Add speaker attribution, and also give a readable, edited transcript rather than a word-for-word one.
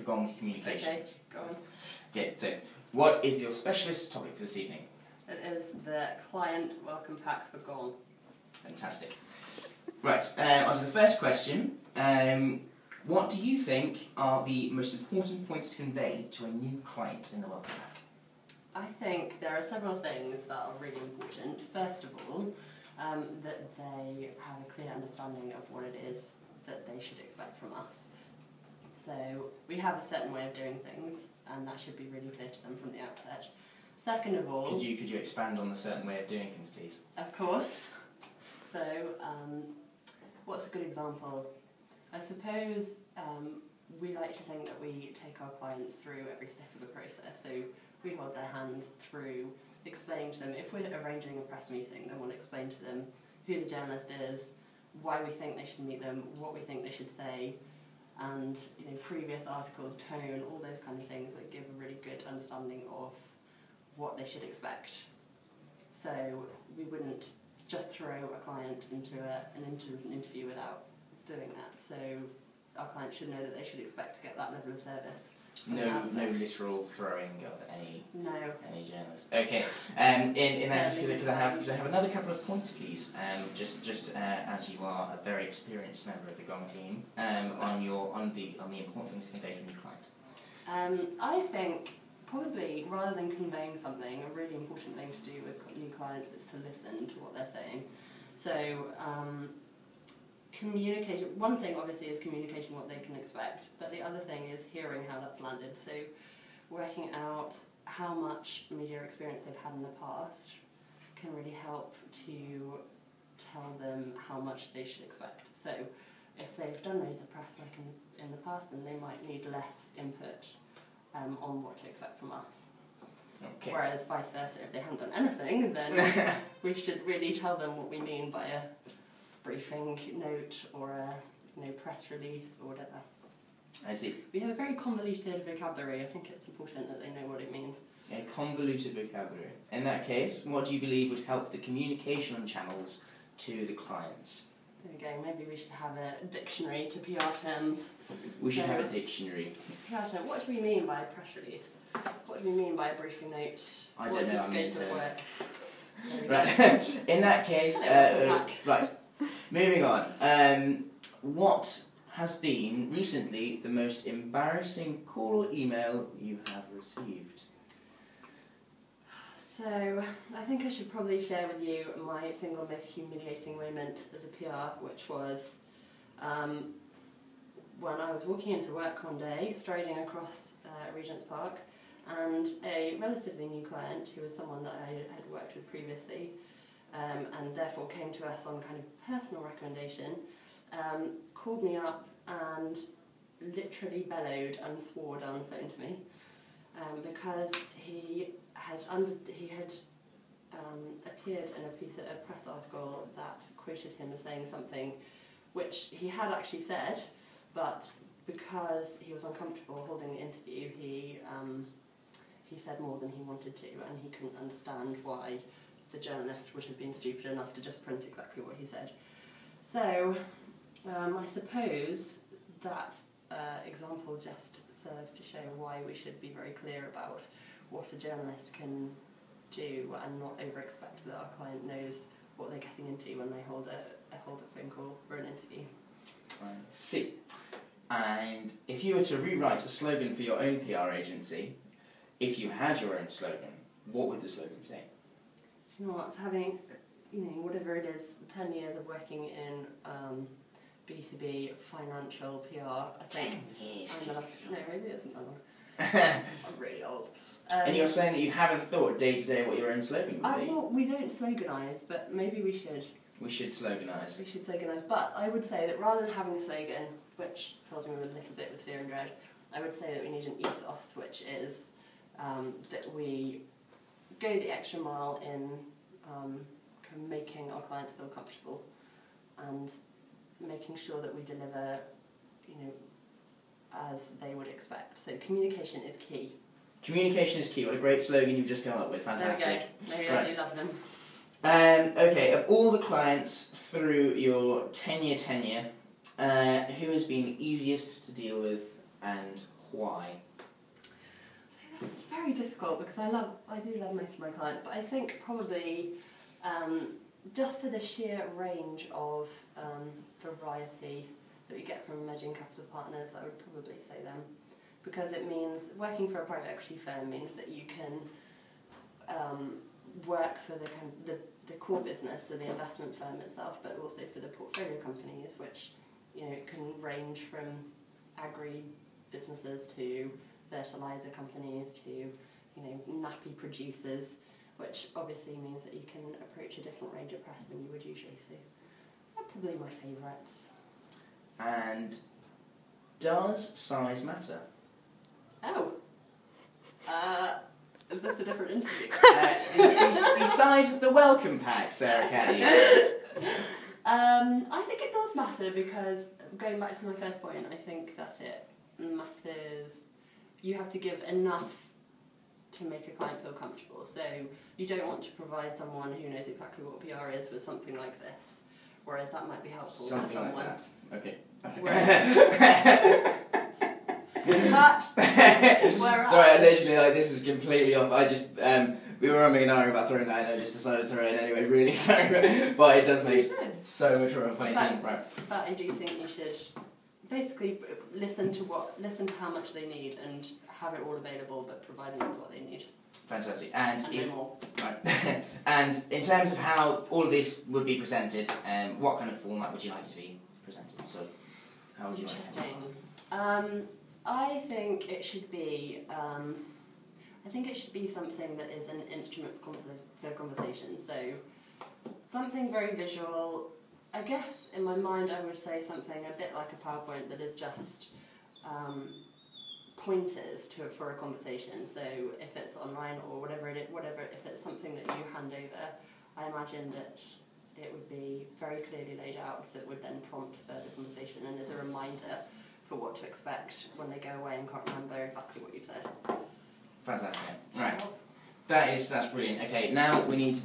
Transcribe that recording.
Speaker 1: Gong communications.
Speaker 2: Okay, go on.
Speaker 1: Okay, so what is your specialist topic for this evening?
Speaker 2: It is the client welcome pack for Gong.
Speaker 1: Fantastic. Right, on to the first question. What do you think are the most important points to convey to a new client in the welcome pack?
Speaker 2: I think there are several things that are really important. First of all, that they have a clear understanding of what it is that they should expect from us. So we have a certain way of doing things, and that should be really clear to them from the outset. Second of all...
Speaker 1: Could you expand on the certain way of doing things, please?
Speaker 2: Of course. So, what's a good example? I suppose we like to think that we take our clients through every step of the process. So we hold their hands through explaining to them, if we're arranging a press meeting, then we'll explain to them who the journalist is, why we think they should meet them, what we think they should say, and previous articles, tone, all those kind of things that give a really good understanding of what they should expect. So we wouldn't just throw a client into an interview without doing that. So our clients should know that they should expect to get that level of service.
Speaker 1: No literal throwing of any journalist. Okay. In that case, could I have another couple of points, please? Just as you are a very experienced member of the Gong team, on the important things to convey to a new client.
Speaker 2: I think probably rather than conveying something, a really important thing to do with new clients is to listen to what they're saying. So. Communication. One thing obviously is communicating what they can expect, but the other thing is hearing how that's landed. So working out how much media experience they've had in the past can really help to tell them how much they should expect. So if they've done loads of press work in the past, then they might need less input on what to expect from us.
Speaker 1: Okay.
Speaker 2: Whereas vice versa, if they haven't done anything, then we should really tell them what we mean by a briefing note or a press release or whatever.
Speaker 1: I see.
Speaker 2: We have a very convoluted vocabulary. I think it's important that they know what it means.
Speaker 1: A convoluted vocabulary. In that case, what do you believe would help the communication channels to the clients?
Speaker 2: There we go. Maybe we should have a dictionary to PR terms.
Speaker 1: We should have a dictionary.
Speaker 2: PR term. What do we mean by a press release? What do we mean by a briefing note?
Speaker 1: I don't know.
Speaker 2: What's the scope of work?
Speaker 1: Right. In that case, right. Moving on, what has been recently the most embarrassing call or email you have received?
Speaker 2: So, I think I should probably share with you my single most humiliating moment as a PR, which was when I was walking into work one day, striding across Regent's Park, and a relatively new client, who was someone that I had worked with previously, and therefore came to us on kind of personal recommendation, called me up and literally bellowed and swore down the phone to me because he had appeared in a press article that quoted him as saying something which he had actually said, but because he was uncomfortable holding the interview, he said more than he wanted to, and he couldn't understand why the journalist would have been stupid enough to just print exactly what he said. So I suppose that example just serves to show why we should be very clear about what a journalist can do and not over-expect that our client knows what they're getting into when they hold a phone call or an interview.
Speaker 1: I see. And if you were to rewrite a slogan for your own PR agency, if you had your own slogan, what would the slogan say?
Speaker 2: You know what, having, whatever it is, 10 years of working in B2B financial PR, I think.
Speaker 1: 10 years?
Speaker 2: No, maybe it isn't that long. I'm really old.
Speaker 1: And you're saying that you haven't thought day to day what your own slogan would be?
Speaker 2: Well, we don't sloganise, but maybe we should.
Speaker 1: We should sloganise.
Speaker 2: We should sloganise, but I would say that rather than having a slogan, which fills me with a little bit with fear and dread, I would say that we need an ethos, which is that we go the extra mile in making our clients feel comfortable and making sure that we deliver, as they would expect. So communication is key. Communication is key.
Speaker 1: What a great slogan you've just come up with. Fantastic.
Speaker 2: There we go. Maybe right. I do love them.
Speaker 1: Okay, of all the clients through your 10-year tenure, who has been easiest to deal with and why?
Speaker 2: So this is very difficult because I do love most of my clients, but I think probably just for the sheer range of variety that we get from emerging capital partners, I would probably say them. Because it means working for a private equity firm means that you can work for the core business, so the investment firm itself, but also for the portfolio companies, which can range from agri businesses to fertilizer companies to nappy producers, which obviously means that you can approach a different range of press than you would usually. So they're probably my favourites.
Speaker 1: And does size matter?
Speaker 2: Oh. Is this a different interview?
Speaker 1: The size of the welcome pack, Sarah Caddy.
Speaker 2: I think it does matter because, going back to my first point, I think that it matters. You have to give enough to make a client feel comfortable. So you don't want to provide someone who knows exactly what PR is with something like this, whereas that might be helpful for someone.
Speaker 1: Like that. Okay.
Speaker 2: Cut.
Speaker 1: Sorry, I literally this is completely off. I just we were umming and ahhing about throwing that in. I just decided to throw it in anyway. Really sorry, but it does make so much more of a funny scene. Right.
Speaker 2: But I do think you should basically listen to how much they need and have it all available, but provide them with what they need.
Speaker 1: Fantastic. And
Speaker 2: no more.
Speaker 1: Right. And in terms of how all of this would be presented, what kind of format would you like it to be presented? So, how would you like it?
Speaker 2: Interesting. I think it should be. I think it should be something that is an instrument for conversation. So, something very visual. I guess in my mind I would say something a bit like a PowerPoint that is just pointers for a conversation. So if it's online or whatever if it's something that you hand over, I imagine that it would be very clearly laid out that would then prompt further conversation and as a reminder for what to expect when they go away and can't remember exactly what you've said.
Speaker 1: Fantastic. Right. That's brilliant. Okay, now we need to